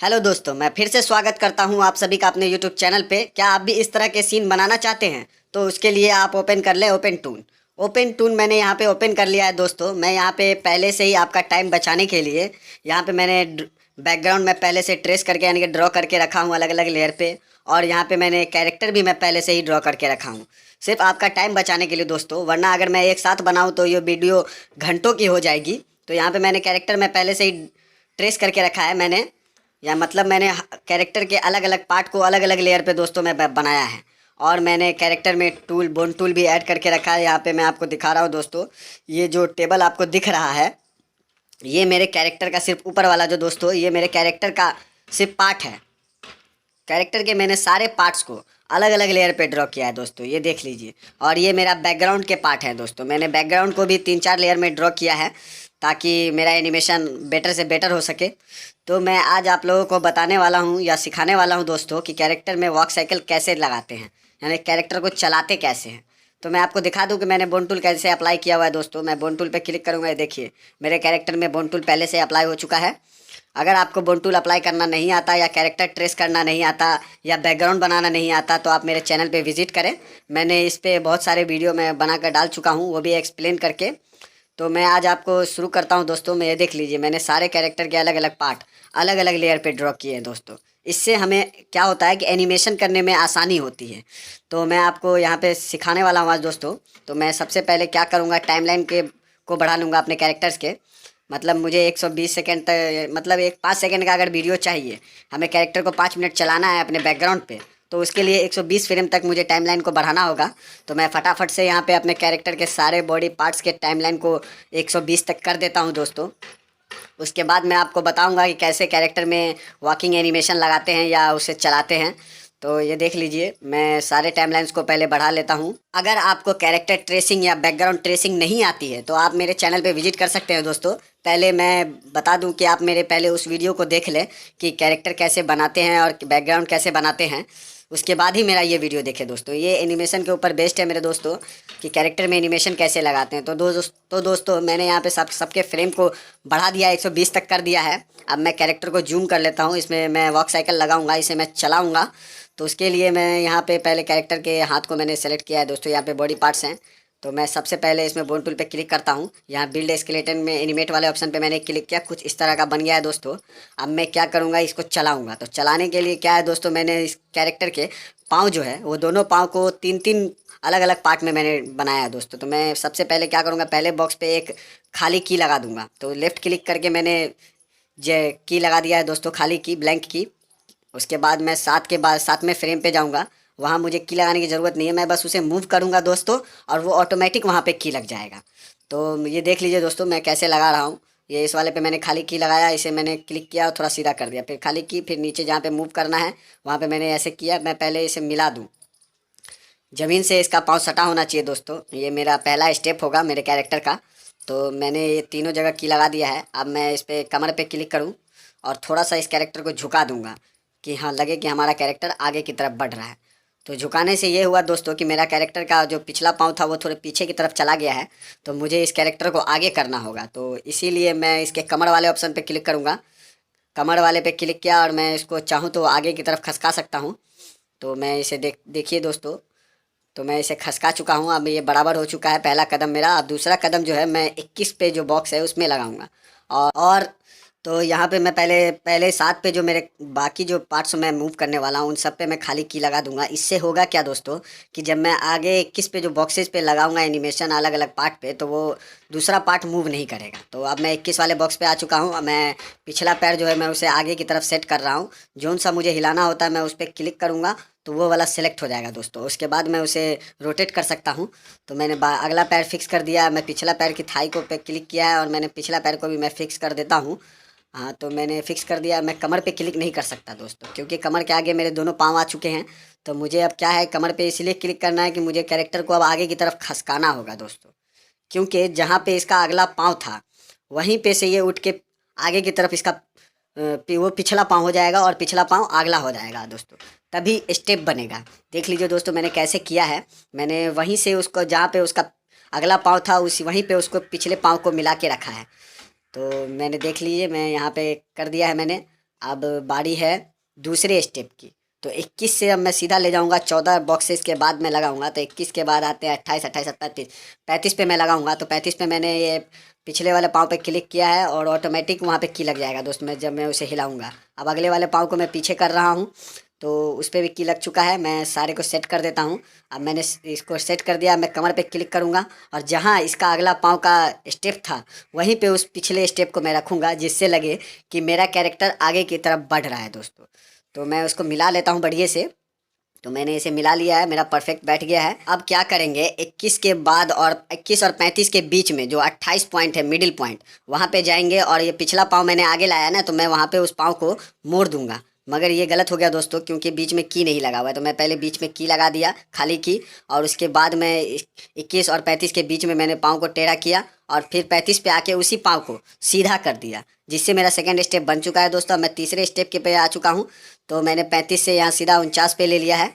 Hello दोस्तों, मैं फिर से स्वागत करता हूं आप सभी का अपने यूट्यूब चैनल पे। क्या आप भी इस तरह के सीन बनाना चाहते हैं? तो उसके लिए आप ओपन कर लें ओपन टून। ओपन टून मैंने यहाँ पे ओपन कर लिया है दोस्तों। मैं यहाँ पे पहले से ही आपका टाइम बचाने के लिए यहाँ पे मैंने बैकग्राउंड में पहले से ट्रेस करके यानी कि ड्रॉ करके रखा हूँ अलग अलग लेयर पे। और यहाँ पे मैंने कैरेक्टर भी मैं पहले से ही ड्रॉ करके रखा हूँ, सिर्फ आपका टाइम बचाने के लिए दोस्तों। वरना अगर मैं एक साथ बनाऊँ तो ये वीडियो घंटों की हो जाएगी। तो यहाँ पे मैंने कैरेक्टर में पहले से ही ट्रेस करके रखा है मैंने, या मतलब मैंने कैरेक्टर के अलग अलग पार्ट को अलग अलग लेयर पे दोस्तों मैं बनाया है। और मैंने कैरेक्टर में टूल बोन टूल भी ऐड करके रखा है। यहाँ पे मैं आपको दिखा रहा हूँ दोस्तों। ये जो टेबल आपको दिख रहा है, ये मेरे कैरेक्टर का सिर्फ ऊपर वाला जो दोस्तों, ये मेरे कैरेक्टर का सिर्फ पार्ट है। कैरेक्टर के मैंने सारे पार्ट्स को अलग अलग लेयर पे ड्रॉ किया है दोस्तों, ये देख लीजिए। और ये मेरा बैकग्राउंड के पार्ट है दोस्तों। मैंने बैकग्राउंड को भी 3-4 लेयर में ड्रॉ किया है ताकि मेरा एनिमेशन बेटर से बेटर हो सके। तो मैं आज आप लोगों को बताने वाला हूँ या सिखाने वाला हूँ दोस्तों कि कैरेक्टर में वॉक साइकिल कैसे लगाते हैं, यानी कैरेक्टर को चलाते कैसे हैं। तो मैं आपको दिखा दूं कि मैंने बोन टूल कैसे अप्लाई किया हुआ है दोस्तों। मैं बोन टूल पे क्लिक करूँगा, ये देखिए मेरे कैरेक्टर में बोन टूल पहले से अप्लाई हो चुका है। अगर आपको बोन टूल अप्लाई करना नहीं आता, या कैरेक्टर ट्रेस करना नहीं आता, या बैकग्राउंड बनाना नहीं आता, तो आप मेरे चैनल पे विजिट करें। मैंने इस पर बहुत सारे वीडियो मैं बना कर डाल चुका हूँ, वो भी एक्सप्लेन करके। तो मैं आज आपको शुरू करता हूँ दोस्तों। मैं ये देख लीजिए, मैंने सारे कैरेक्टर के अलग अलग पार्ट अलग अलग लेयर पे ड्रॉ किए हैं दोस्तों। इससे हमें क्या होता है कि एनिमेशन करने में आसानी होती है। तो मैं आपको यहाँ पे सिखाने वाला हूँ आज दोस्तों। तो मैं सबसे पहले क्या करूँगा, टाइमलाइन के को बढ़ा लूँगा अपने कैरेक्टर्स के। मतलब मुझे 120 सेकेंड तक, मतलब एक 5 सेकेंड का अगर वीडियो चाहिए, हमें कैरेक्टर को 5 मिनट चलाना है अपने बैकग्राउंड पे, तो उसके लिए 120 फ्रेम तक मुझे टाइमलाइन को बढ़ाना होगा। तो मैं फटाफट से यहाँ पे अपने कैरेक्टर के सारे बॉडी पार्ट्स के टाइमलाइन को 120 तक कर देता हूँ दोस्तों। उसके बाद मैं आपको बताऊंगा कि कैसे कैरेक्टर में वॉकिंग एनिमेशन लगाते हैं या उसे चलाते हैं। तो ये देख लीजिए, मैं सारे टाइमलाइंस को पहले बढ़ा लेता हूँ। अगर आपको कैरेक्टर ट्रेसिंग या बैकग्राउंड ट्रेसिंग नहीं आती है तो आप मेरे चैनल पे विजिट कर सकते हैं दोस्तों। पहले मैं बता दूं कि आप मेरे पहले उस वीडियो को देख लें कि कैरेक्टर कैसे बनाते हैं और बैकग्राउंड कैसे बनाते हैं। उसके बाद ही मेरा ये वीडियो देखें दोस्तों। ये एनिमेशन के ऊपर बेस्ड है मेरे दोस्तों कि कैरेक्टर में एनिमेशन कैसे लगाते हैं। तो दोस्तों मैंने यहाँ पे सबके फ्रेम को बढ़ा दिया, 120 तक कर दिया है। अब मैं कैरेक्टर को जूम कर लेता हूँ। इसमें मैं वॉक साइकिल लगाऊंगा, इसे मैं चलाऊंगा। तो उसके लिए मैं यहाँ पे पहले कैरेक्टर के हाथ को मैंने सेलेक्ट किया है दोस्तों। यहाँ पे बॉडी पार्ट्स हैं, तो मैं सबसे पहले इसमें बोन टूल पे क्लिक करता हूँ। यहाँ बिल्ड स्केलेटन में एनिमेट वाले ऑप्शन पे मैंने क्लिक किया, कुछ इस तरह का बन गया है दोस्तों। अब मैं क्या करूँगा, इसको चलाऊँगा। तो चलाने के लिए क्या है दोस्तों, मैंने इस कैरेक्टर के पाँव जो है वो दोनों पाँव को 3-3 अलग अलग पार्ट में मैंने बनाया है दोस्तों। तो मैं सबसे पहले क्या करूँगा, पहले बॉक्स पे एक खाली की लगा दूंगा। तो लेफ़्ट क्लिक करके मैंने जे की लगा दिया है दोस्तों, खाली की, ब्लैंक की। उसके बाद मैं 7वें फ्रेम पे जाऊंगा। वहाँ मुझे की लगाने की ज़रूरत नहीं है, मैं बस उसे मूव करूंगा दोस्तों और वो ऑटोमेटिक वहाँ पे की लग जाएगा। तो ये देख लीजिए दोस्तों मैं कैसे लगा रहा हूँ। ये इस वाले पे मैंने खाली की लगाया, इसे मैंने क्लिक किया और थोड़ा सीधा कर दिया, फिर खाली की, फिर नीचे जहाँ पे मूव करना है वहाँ पे मैंने ऐसे किया। मैं पहले इसे मिला दूँ, ज़मीन से इसका पाँव सटा होना चाहिए दोस्तों। ये मेरा पहला स्टेप होगा मेरे कैरेक्टर का। तो मैंने ये तीनों जगह की लगा दिया है। अब मैं इस पर कमर पे क्लिक करूँ और थोड़ा सा इस कैरेक्टर को झुका दूंगा कि हाँ लगे कि हमारा कैरेक्टर आगे की तरफ बढ़ रहा है। तो झुकाने से ये हुआ दोस्तों कि मेरा कैरेक्टर का जो पिछला पाँव था वो थोड़े पीछे की तरफ चला गया है। तो मुझे इस कैरेक्टर को आगे करना होगा, तो इसीलिए मैं इसके कमर वाले ऑप्शन पे क्लिक करूँगा। कमर वाले पे क्लिक किया और मैं इसको चाहूँ तो आगे की तरफ खसका सकता हूँ। तो मैं इसे देखिए दोस्तों, तो मैं इसे खसका चुका हूँ। अब ये बराबर हो चुका है पहला कदम मेरा। अब दूसरा कदम जो है मैं 21 पे जो बॉक्स है उसमें लगाऊंगा। और तो यहाँ पे मैं पहले पहले 7 पे जो मेरे बाकी जो पार्ट्स मैं मूव करने वाला हूँ उन सब पे मैं खाली की लगा दूंगा। इससे होगा क्या दोस्तों कि जब मैं आगे 21 पे जो बॉक्सेस पे लगाऊंगा एनिमेशन अलग अलग पार्ट पे, तो वो दूसरा पार्ट मूव नहीं करेगा। तो अब मैं 21 वाले बॉक्स पे आ चुका हूँ। अब मैं पिछला पैर जो है मैं उसे आगे की तरफ सेट कर रहा हूँ। जोन सा मुझे हिलाना होता है मैं उस पर क्लिक करूँगा तो वो वाला सेलेक्ट हो जाएगा दोस्तों। उसके बाद मैं उसे रोटेट कर सकता हूँ। तो मैंने अगला पैर फिक्स कर दिया। मैं पिछला पैर की थाई को पे क्लिक किया है और मैंने पिछला पैर को भी मैं फिक्स कर देता हूँ। हाँ, तो मैंने फिक्स कर दिया। मैं कमर पे क्लिक नहीं कर सकता दोस्तों क्योंकि कमर के आगे मेरे दोनों पाँव आ चुके हैं। तो मुझे अब क्या है, कमर पे इसलिए क्लिक करना है कि मुझे कैरेक्टर को अब आगे की तरफ खसकाना होगा दोस्तों। क्योंकि जहाँ पे इसका अगला पाँव था वहीं पे से ये उठ के आगे की तरफ इसका वो पिछला पाँव हो जाएगा और पिछला पाँव अगला हो जाएगा दोस्तों, तभी स्टेप बनेगा। देख लीजिए दोस्तों मैंने कैसे किया है। मैंने वहीं से उसको, जहाँ पे उसका अगला पाँव था उसी वहीं पे उसको पिछले पाँव को मिला के रखा है। तो मैंने देख लीजिए मैं यहाँ पे कर दिया है मैंने। अब बारी है दूसरे स्टेप की। तो 21 से अब मैं सीधा ले जाऊंगा, 14 बॉक्सेस के बाद मैं लगाऊंगा। तो 21 के बाद आते हैं 28, 28, 37, 35 पे मैं लगाऊंगा। तो 35 पे मैंने ये पिछले वाले पाँव पे क्लिक किया है और ऑटोमेटिक वहाँ पे की लग जाएगा दोस्त, मैं जब मैं उसे हिलाऊंगा। अब अगले वाले पाँव को मैं पीछे कर रहा हूँ, तो उस पर भी की लग चुका है। मैं सारे को सेट कर देता हूँ। अब मैंने इसको सेट कर दिया। मैं कमर पे क्लिक करूँगा और जहाँ इसका अगला पाँव का स्टेप था वहीं पे उस पिछले स्टेप को मैं रखूँगा, जिससे लगे कि मेरा कैरेक्टर आगे की तरफ बढ़ रहा है दोस्तों। तो मैं उसको मिला लेता हूँ बढ़िया से। तो मैंने इसे मिला लिया है, मेरा परफेक्ट बैठ गया है। अब क्या करेंगे, 21 के बाद और 21 और 35 के बीच में जो 28 पॉइंट है, मिडिल पॉइंट, वहाँ पे जाएंगे और ये पिछला पाँव मैंने आगे लाया ना, तो मैं वहाँ पे उस पाँव को मोड़ दूंगा। मगर ये गलत हो गया दोस्तों, क्योंकि बीच में की नहीं लगा हुआ है। तो मैं पहले बीच में की लगा दिया, खाली की, और उसके बाद मैं 21 और 35 के बीच में मैंने पाँव को टेढ़ा किया और फिर 35 पे आके उसी पाँव को सीधा कर दिया, जिससे मेरा सेकेंड स्टेप बन चुका है दोस्तों। अब मैं तीसरे स्टेप के पे आ चुका हूँ। तो मैंने 35 से यहाँ सीधा 49 पे ले लिया है।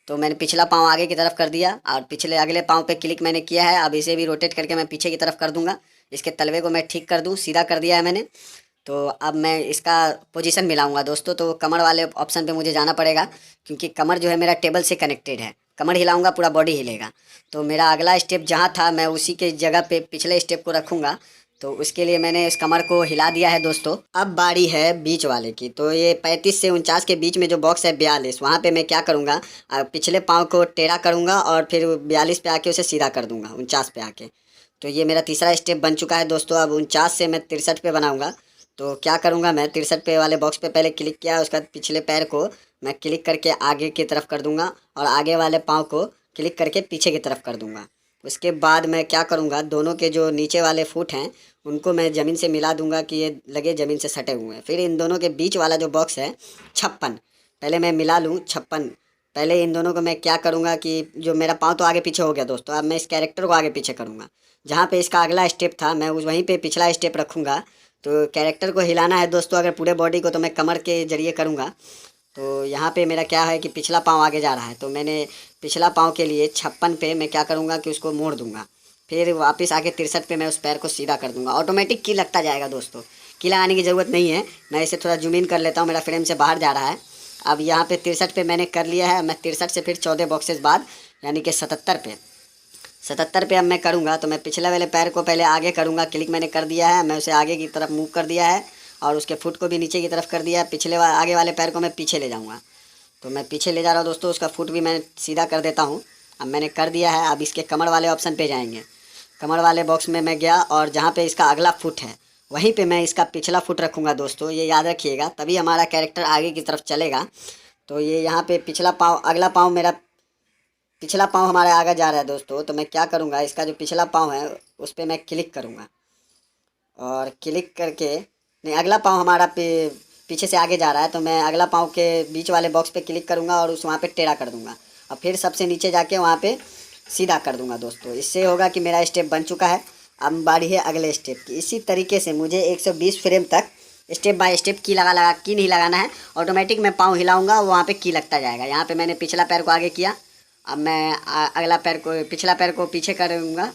तो मैंने पिछला पाँव आगे की तरफ कर दिया और पिछले अगले पाँव पे क्लिक मैंने किया है। अब इसे भी रोटेट करके मैं पीछे की तरफ कर दूंगा। इसके तलवे को मैं ठीक कर दूं, सीधा कर दिया है मैंने। तो अब मैं इसका पोजीशन मिलाऊंगा दोस्तों। तो कमर वाले ऑप्शन पे मुझे जाना पड़ेगा, क्योंकि कमर जो है मेरा टेबल से कनेक्टेड है। कमर हिलाऊंगा पूरा बॉडी हिलेगा। तो मेरा अगला स्टेप जहाँ था मैं उसी के जगह पे पिछले स्टेप को रखूँगा। तो उसके लिए मैंने इस कमर को हिला दिया है दोस्तों। अब बारी है बीच वाले की। तो ये 35 से 49 के बीच में जो बॉक्स है 42, वहाँ पे मैं क्या करूँगा, पिछले पाँव को टेढ़ा करूँगा और फिर 42 पे आके उसे सीधा कर दूँगा 49 पे आके। तो ये मेरा तीसरा स्टेप बन चुका है दोस्तों। अब 49 से मैं 63 पे बनाऊँगा। तो क्या करूँगा, मैं 63 पे वाले बॉक्स पे पहले क्लिक किया, उसके बाद पिछले पैर को मैं क्लिक करके आगे की तरफ कर दूँगा और आगे वाले पाँव को क्लिक करके पीछे की तरफ कर दूँगा। उसके बाद मैं क्या करूँगा, दोनों के जो नीचे वाले फुट हैं उनको मैं ज़मीन से मिला दूंगा कि ये लगे ज़मीन से सटे हुए हैं। फिर इन दोनों के बीच वाला जो बॉक्स है 56, पहले मैं मिला लूँ 56। पहले इन दोनों को मैं क्या करूँगा कि जो मेरा पाँव तो आगे पीछे हो गया दोस्तों, अब मैं इस कैरेक्टर को आगे पीछे करूँगा। जहाँ पे इसका अगला स्टेप था मैं उस वहीं पे पिछला स्टेप रखूँगा। तो कैरेक्टर को हिलाना है दोस्तों अगर पूरे बॉडी को, तो मैं कमर के जरिए करूँगा। तो यहाँ पे मेरा क्या है कि पिछला पाँव आगे जा रहा है, तो मैंने पिछला पाँव के लिए 56 पे मैं क्या करूँगा कि उसको मोड़ दूँगा। फिर वापस आके 63 पे मैं उस पैर को सीधा कर दूँगा। ऑटोमेटिक की लगता जाएगा दोस्तों, की लगाने की ज़रूरत नहीं है। मैं इसे थोड़ा जूम इन कर लेता हूँ, मेरा फ्रेम से बाहर जा रहा है। अब यहाँ पे 63 पे मैंने कर लिया है। मैं 63 से फिर 14 बॉक्सेस बाद यानी कि 77 पे अब मैं करूँगा। तो मैं पिछले वाले पैर को पहले आगे करूँगा, क्लिक मैंने कर दिया है, मैं उसे आगे की तरफ मूव कर दिया है और उसके फुट को भी नीचे की तरफ कर दिया है। आगे वाले पैर को मैं पीछे ले जाऊँगा। तो मैं पीछे ले जा रहा हूँ दोस्तों, उसका फुट भी मैं सीधा कर देता हूँ। अब मैंने कर दिया है। अब इसके कमर वाले ऑप्शन पे जाएंगे। कमर वाले बॉक्स में मैं गया और जहाँ पे इसका अगला फुट है वहीं पे मैं इसका पिछला फुट रखूँगा दोस्तों, ये याद रखिएगा, तभी हमारा कैरेक्टर आगे की तरफ चलेगा। तो ये यहाँ पे पिछला पाँव, अगला पाँव मेरा, पिछला पाँव हमारा आगे जा रहा है दोस्तों। तो मैं क्या करूँगा, इसका जो पिछला पाँव है उस पर मैं क्लिक करूँगा और क्लिक करके, नहीं, अगला पाँव हमारा पीछे से आगे जा रहा है, तो मैं अगला पाँव के बीच वाले बॉक्स पे क्लिक करूँगा और उस वहाँ पे टेढ़ा कर दूँगा और फिर सबसे नीचे जाके वहाँ पे सीधा कर दूँगा दोस्तों। इससे होगा कि मेरा स्टेप बन चुका है। अब बारी है अगले स्टेप की। इसी तरीके से मुझे 120 फ्रेम तक स्टेप बाय स्टेप की नहीं लगाना है। ऑटोमेटिक मैं पाँव हिलाऊंगा, वहाँ पे की लगता जाएगा। यहाँ पे मैंने पिछला पैर को आगे किया, अब मैं अगला पैर को, पिछला पैर को पीछे करूँगा,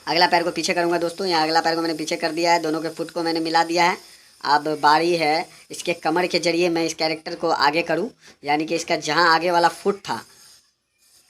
अगला पैर को पीछे करूँगा दोस्तों। यहाँ अगला पैर को मैंने पीछे कर दिया है, दोनों के फुट को मैंने मिला दिया है। अब बारी है इसके कमर के जरिए मैं इस कैरेक्टर को आगे करूँ, यानी कि इसका जहाँ आगे वाला फुट था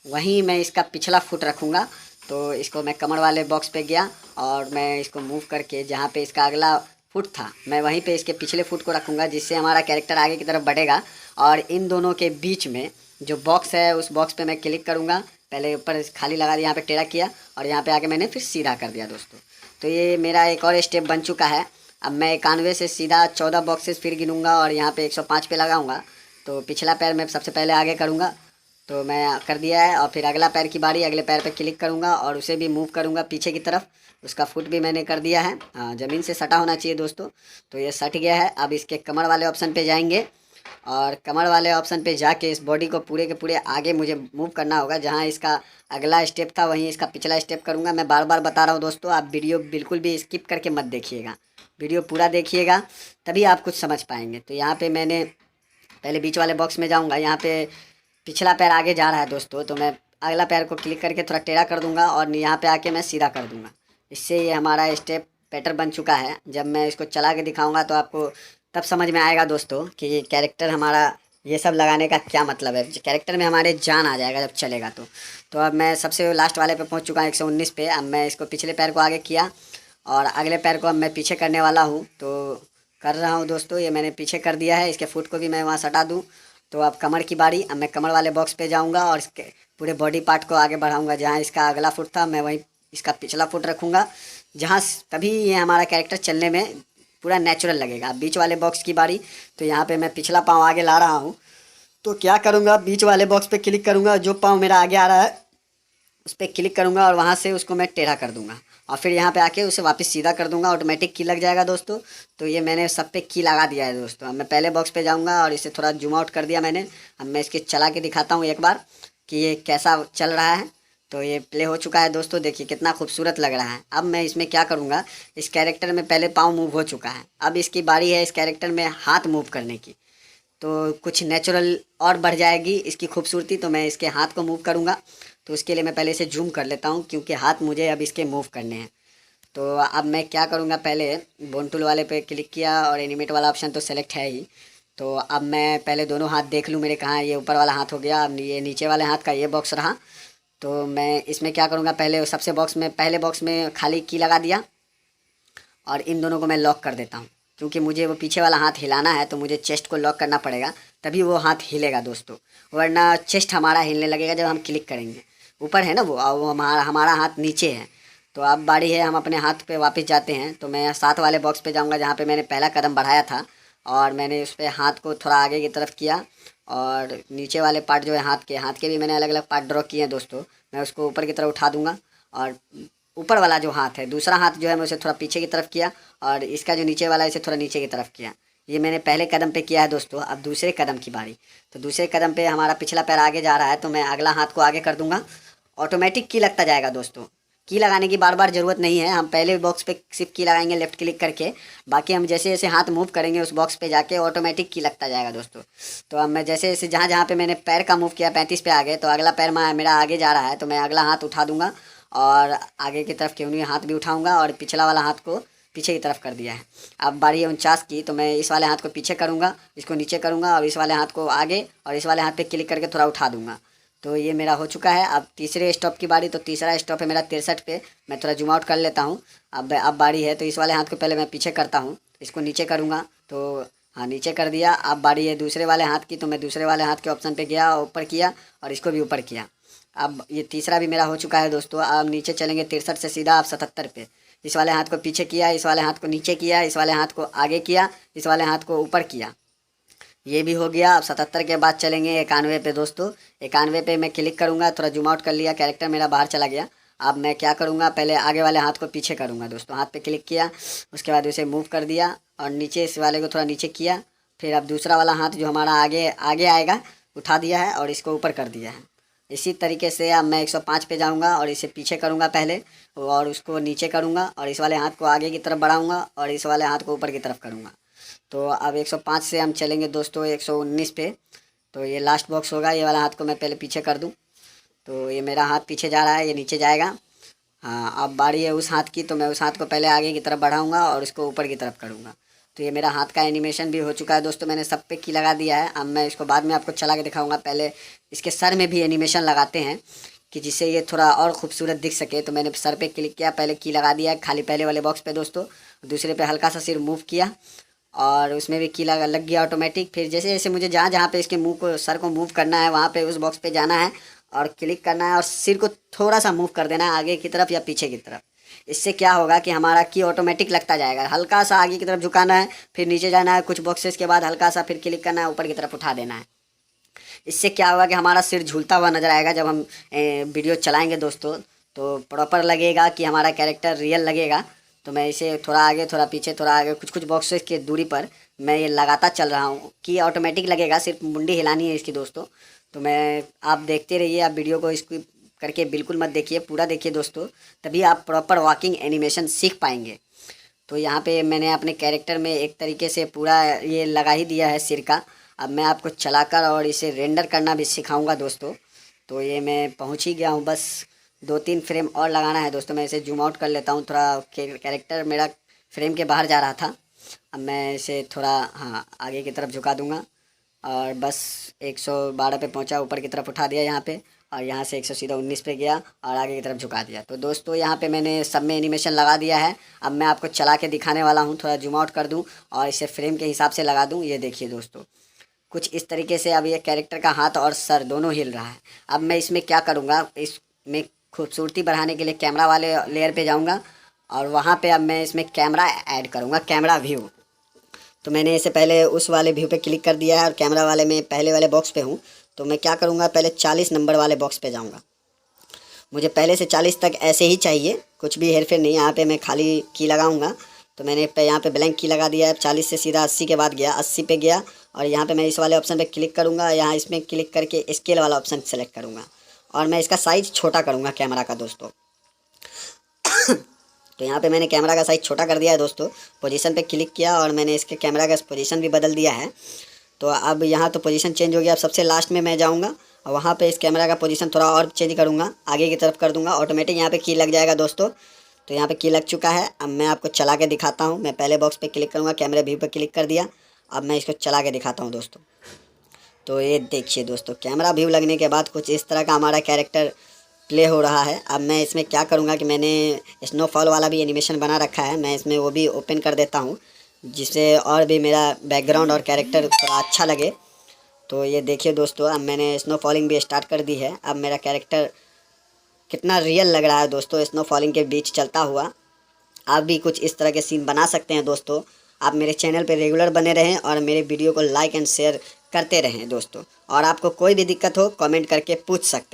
वहीं मैं इसका पिछला फुट रखूँगा। तो इसको मैं कमर वाले बॉक्स पे गया और मैं इसको मूव करके जहाँ पे इसका अगला फुट था मैं वहीं पे इसके पिछले फुट को रखूँगा, जिससे हमारा कैरेक्टर आगे की तरफ बढ़ेगा। और इन दोनों के बीच में जो बॉक्स है उस बॉक्स पे मैं क्लिक करूँगा, पहले ऊपर खाली लगा दिया, यहाँ पे टेढ़ा किया और यहाँ पे आके मैंने फिर सीधा कर दिया दोस्तों। तो ये मेरा एक और स्टेप बन चुका है। अब मैं 91 से सीधा 14 बॉक्सेस फिर गिनूँगा और यहाँ पे 105 पे लगाऊँगा। तो पिछला पैर मैं सबसे पहले आगे करूँगा, तो मैं कर दिया है। और फिर अगला पैर की बारी, अगले पैर पे क्लिक करूँगा और उसे भी मूव करूँगा पीछे की तरफ। उसका फुट भी मैंने कर दिया है, ज़मीन से सटा होना चाहिए दोस्तों। तो ये सट गया है। अब इसके कमर वाले ऑप्शन पे जाएंगे और कमर वाले ऑप्शन पे जाके इस बॉडी को पूरे के पूरे आगे मुझे मूव करना होगा। जहाँ इसका अगला स्टेप था वहीं इसका पिछला स्टेप करूँगा। मैं बार बार बता रहा हूँ दोस्तों, आप वीडियो बिल्कुल भी स्किप करके मत देखिएगा, वीडियो पूरा देखिएगा तभी आप कुछ समझ पाएंगे। तो यहाँ पे मैंने पहले बीच वाले बॉक्स में जाऊँगा, यहाँ पे पिछला पैर आगे जा रहा है दोस्तों, तो मैं अगला पैर को क्लिक करके थोड़ा टेढ़ा कर दूंगा और यहाँ पे आके मैं सीधा कर दूंगा। इससे ये हमारा स्टेप पैटर्न बन चुका है। जब मैं इसको चला के दिखाऊंगा तो आपको तब समझ में आएगा दोस्तों कि कैरेक्टर हमारा ये सब लगाने का क्या मतलब है। कैरेक्टर में हमारे जान आ जाएगा जब चलेगा तो अब मैं सबसे लास्ट वाले पे पहुंच चुका हूँ 119 पे। अब मैं इसको पिछले पैर को आगे किया और अगले पैर को अब मैं पीछे करने वाला हूँ। तो कर रहा हूँ दोस्तों, ये मैंने पीछे कर दिया है। इसके फुट को भी मैं वहाँ सटा दूँ। तो अब कमर की बारी। अब मैं कमर वाले बॉक्स पे जाऊँगा और इसके पूरे बॉडी पार्ट को आगे बढ़ाऊँगा। जहाँ इसका अगला फुट था मैं वहीं इसका पिछला फुट रखूँगा, जहाँ तभी ये हमारा कैरेक्टर चलने में पूरा नेचुरल लगेगा। बीच वाले बॉक्स की बारी। तो यहाँ पे मैं पिछला पाँव आगे ला रहा हूँ। तो क्या करूँगा, बीच वाले बॉक्स पे क्लिक करूँगा, जो पाँव मेरा आगे आ रहा है उस पर क्लिक करूँगा और वहाँ से उसको मैं टेढ़ा कर दूँगा और फिर यहाँ पे आके उसे वापस सीधा कर दूँगा। ऑटोमेटिक की लग जाएगा दोस्तों। तो ये मैंने सब पे की लगा दिया है दोस्तों। अब मैं पहले बॉक्स पे जाऊँगा और इसे थोड़ा जूम आउट कर दिया मैंने। अब मैं इसके चला के दिखाता हूँ एक बार कि ये कैसा चल रहा है। तो ये प्ले हो चुका है दोस्तों, देखिए कितना खूबसूरत लग रहा है। अब मैं इसमें क्या करूँगा, इस कैरेक्टर में पहले पाँव मूव हो चुका है, अब इसकी बारी है इस कैरेक्टर में हाथ मूव करने की। तो कुछ नेचुरल और बढ़ जाएगी इसकी खूबसूरती। तो मैं इसके हाथ को मूव करूँगा। तो उसके लिए मैं पहले इसे जूम कर लेता हूँ क्योंकि हाथ मुझे अब इसके मूव करने हैं। तो अब मैं क्या करूँगा, पहले बोन टूल वाले पे क्लिक किया और एनिमेट वाला ऑप्शन तो सेलेक्ट है ही। तो अब मैं पहले दोनों हाथ देख लूँ मेरे कहाँ। ये ऊपर वाला हाथ हो गया, अब ये नीचे वाले हाथ का ये बॉक्स रहा। तो मैं इसमें क्या करूँगा, पहले सबसे बॉक्स में पहले बॉक्स में खाली की लगा दिया और इन दोनों को मैं लॉक कर देता हूँ क्योंकि मुझे वो पीछे वाला हाथ हिलाना है। तो मुझे चेस्ट को लॉक करना पड़ेगा तभी वो हाथ हिलेगा दोस्तों, वरना चेस्ट हमारा हिलने लगेगा जब हम क्लिक करेंगे। ऊपर है ना वो, और वो हमारा हाथ नीचे है। तो अब बारी है, हम अपने हाथ पे वापस जाते हैं। तो मैं साथ वाले बॉक्स पे जाऊंगा जहाँ पे मैंने पहला कदम बढ़ाया था और मैंने उस पर हाथ को थोड़ा आगे की तरफ किया और नीचे वाले पार्ट जो है हाथ के भी मैंने अलग अलग पार्ट ड्रॉ किए हैं दोस्तों। मैं उसको ऊपर की तरफ उठा दूँगा और ऊपर वाला जो हाथ है, दूसरा हाथ जो है मैं उसे थोड़ा पीछे की तरफ किया और इसका जो नीचे वाला है इसे थोड़ा नीचे की तरफ किया। ये मैंने पहले कदम पे किया है दोस्तों। अब दूसरे कदम की बारी। तो दूसरे कदम पे हमारा पिछला पैर आगे जा रहा है तो मैं अगला हाथ को आगे कर दूंगा। ऑटोमेटिक की लगता जाएगा दोस्तों। की लगाने की बार बार ज़रूरत नहीं है। हम पहले बॉक्स पे सिर्फ की लगाएंगे लेफ्ट क्लिक करके, बाकी हम जैसे जैसे हाथ मूव करेंगे उस बॉक्स पे जाके ऑटोमेटिक की लगता जाएगा दोस्तों। तो अब मैं जैसे जैसे जहाँ जहाँ पे मैंने पैर का मूव किया 35 पे आगे, तो अगला पैर मेरा आगे जा रहा है तो मैं अगला हाथ उठा दूंगा और आगे की तरफ क्यों नहीं हाथ भी उठाऊंगा और पिछला वाला हाथ को पीछे की तरफ कर दिया है। अब बारी है 49 की। तो मैं इस वाले हाथ को पीछे करूँगा, इसको नीचे करूँगा और इस वाले हाथ को आगे और इस वाले हाथ पे क्लिक करके थोड़ा उठा दूँगा। तो ये मेरा हो चुका है। अब तीसरे स्टॉप की बारी। तो तीसरा स्टॉप है मेरा 63 पे। मैं थोड़ा जूम आउट कर लेता हूँ। अब बारी है, तो इस वाले हाथ को पहले मैं पीछे करता हूँ, इसको नीचे करूँगा। तो हाँ, नीचे कर दिया। अब बारी है दूसरे वाले हाथ की। तो मैं दूसरे वाले हाथ के ऑप्शन पे गया, ऊपर किया और इसको भी ऊपर किया। अब ये तीसरा भी मेरा हो चुका है दोस्तों। अब नीचे चलेंगे 63 से सीधा आप 77 पे। इस वाले हाथ को पीछे किया, इस वाले हाथ को नीचे किया, इस वाले हाथ को आगे किया, इस वाले हाथ को ऊपर किया। ये भी हो गया। अब 77 के बाद चलेंगे 91 पे दोस्तों। 91 पे मैं क्लिक करूँगा, थोड़ा जूम आउट कर लिया, कैरेक्टर मेरा बाहर चला गया। अब मैं क्या करूँगा, पहले आगे वाले हाथ को पीछे करूँगा दोस्तों। हाथ पे क्लिक किया, उसके बाद उसे मूव कर दिया और नीचे इस वाले को थोड़ा नीचे किया। फिर अब दूसरा वाला हाथ जो हमारा आगे आगे आएगा उठा दिया है और इसको ऊपर कर दिया है। इसी तरीके से अब मैं 105 पे जाऊंगा और इसे पीछे करूंगा पहले और उसको नीचे करूंगा और इस वाले हाथ को आगे की तरफ बढ़ाऊंगा और इस वाले हाथ को ऊपर की तरफ करूंगा। तो अब 105 से हम चलेंगे दोस्तों 119 पे। तो ये लास्ट बॉक्स होगा। ये वाला हाथ को मैं पहले पीछे कर दूं। तो ये मेरा हाथ पीछे जा रहा है, ये नीचे जाएगा। हाँ, अब बारी है उस हाथ की। तो मैं उस हाथ को पहले आगे की तरफ बढ़ाऊंगा और इसको ऊपर की तरफ करूँगा। तो ये मेरा हाथ का एनिमेशन भी हो चुका है दोस्तों। मैंने सब पे की लगा दिया है। अब मैं इसको बाद में आपको चला के दिखाऊंगा। पहले इसके सर में भी एनिमेशन लगाते हैं कि जिससे ये थोड़ा और खूबसूरत दिख सके। तो मैंने सर पे क्लिक किया, पहले की लगा दिया खाली पहले वाले बॉक्स पे दोस्तों। दूसरे पे हल्का सा सिर मूव किया और उसमें भी की लग गया ऑटोमेटिक। फिर जैसे जैसे मुझे जहाँ जहाँ पे इसके मुंह को सर को मूव करना है वहाँ पे उस बॉक्स पे जाना है और क्लिक करना है और सिर को थोड़ा सा मूव कर देना है आगे की तरफ या पीछे की तरफ। इससे क्या होगा कि हमारा की ऑटोमेटिक लगता जाएगा। हल्का सा आगे की तरफ झुकाना है, फिर नीचे जाना है कुछ बॉक्सेस के बाद, हल्का सा फिर क्लिक करना है, ऊपर की तरफ उठा देना है। इससे क्या होगा कि हमारा सिर झूलता हुआ नज़र आएगा जब हम वीडियो चलाएंगे दोस्तों। तो प्रॉपर लगेगा कि हमारा कैरेक्टर रियल लगेगा। तो मैं इसे थोड़ा आगे थोड़ा पीछे थोड़ा आगे कुछ कुछ बॉक्सेस की दूरी पर मैं ये लगाता चल रहा हूँ कि ऑटोमेटिक लगेगा, सिर्फ मुंडी हिलानी है इसकी दोस्तों। तो मैं आप देखते रहिए, आप वीडियो को इसको करके बिल्कुल मत देखिए, पूरा देखिए दोस्तों, तभी आप प्रॉपर वॉकिंग एनिमेशन सीख पाएंगे। तो यहाँ पे मैंने अपने कैरेक्टर में एक तरीके से पूरा ये लगा ही दिया है सिर का। अब मैं आपको चलाकर और इसे रेंडर करना भी सिखाऊंगा दोस्तों। तो ये मैं पहुँच ही गया हूँ, बस 2-3 फ्रेम और लगाना है दोस्तों। मैं इसे जूम आउट कर लेता हूँ थोड़ा, कैरेक्टर मेरा फ्रेम के बाहर जा रहा था। अब मैं इसे थोड़ा हाँ आगे की तरफ झुका दूंगा और बस 112 पे पहुंचा, ऊपर की तरफ उठा दिया यहाँ पे, और यहाँ से 100 सीधा 19 पे गया और आगे की तरफ झुका दिया। तो दोस्तों यहाँ पे मैंने सब में एनिमेशन लगा दिया है। अब मैं आपको चला के दिखाने वाला हूँ, थोड़ा जूम आउट कर दूँ और इसे फ्रेम के हिसाब से लगा दूँ। ये देखिए दोस्तों, कुछ इस तरीके से अब ये कैरेक्टर का हाथ और सर दोनों हिल रहा है। अब मैं इसमें क्या करूँगा, इसमें खूबसूरती बढ़ाने के लिए कैमरा वाले लेयर पे जाऊँगा और वहाँ पे अब मैं इसमें कैमरा ऐड करूँगा, कैमरा व्यू। तो मैंने इसे पहले उस वाले व्यू पे क्लिक कर दिया है और कैमरा वाले में पहले वाले बॉक्स पे हूँ। तो मैं क्या करूँगा, पहले 40 नंबर वाले बॉक्स पे जाऊँगा। मुझे पहले से 40 तक ऐसे ही चाहिए, कुछ भी हेरफेर नहीं। यहाँ पे मैं खाली की लगाऊंगा। तो मैंने यहाँ पे ब्लैंक की लगा दिया है। 40 से सीधा 80 के बाद गया, 80 पे गया और यहाँ पे मैं इस वाले ऑप्शन पे क्लिक करूँगा। यहाँ इसमें क्लिक करके स्केल वाला ऑप्शन सेलेक्ट करूँगा और मैं इसका साइज़ छोटा करूँगा कैमरा का दोस्तों। तो यहाँ पे मैंने कैमरा का साइज़ छोटा कर दिया है दोस्तों। पोजीशन पे क्लिक किया और मैंने इसके कैमरा का पोजीशन भी बदल दिया है। तो अब यहाँ तो पोजीशन चेंज हो गया। अब सबसे लास्ट में मैं जाऊँगा और वहाँ पे इस कैमरा का पोजीशन थोड़ा और चेंज करूँगा, आगे की तरफ कर दूँगा। ऑटोमेटिक यहाँ पे की लग जाएगा दोस्तों। तो यहाँ पे की लग चुका है। अब मैं आपको चला के दिखाता हूँ। मैं पहले बॉक्स पे क्लिक करूँगा, कैमरे व्यू पे क्लिक कर दिया। अब मैं इसको चला के दिखाता हूँ दोस्तों। तो ये देखिए दोस्तों, कैमरा व्यू लगने के बाद कुछ इस तरह का हमारा कैरेक्टर प्ले हो रहा है। अब मैं इसमें क्या करूँगा कि मैंने स्नोफॉल वाला भी एनिमेशन बना रखा है, मैं इसमें वो भी ओपन कर देता हूँ, जिससे और भी मेरा बैकग्राउंड और कैरेक्टर थोड़ा अच्छा लगे। तो ये देखिए दोस्तों, अब मैंने स्नो फॉलिंग भी स्टार्ट कर दी है। अब मेरा कैरेक्टर कितना रियल लग रहा है दोस्तों, स्नो फॉलिंग के बीच चलता हुआ। आप भी कुछ इस तरह के सीन बना सकते हैं दोस्तों। आप मेरे चैनल पे रेगुलर बने रहें और मेरे वीडियो को लाइक एंड शेयर करते रहें दोस्तों। और आपको कोई भी दिक्कत हो कमेंट करके पूछ सकते हैं।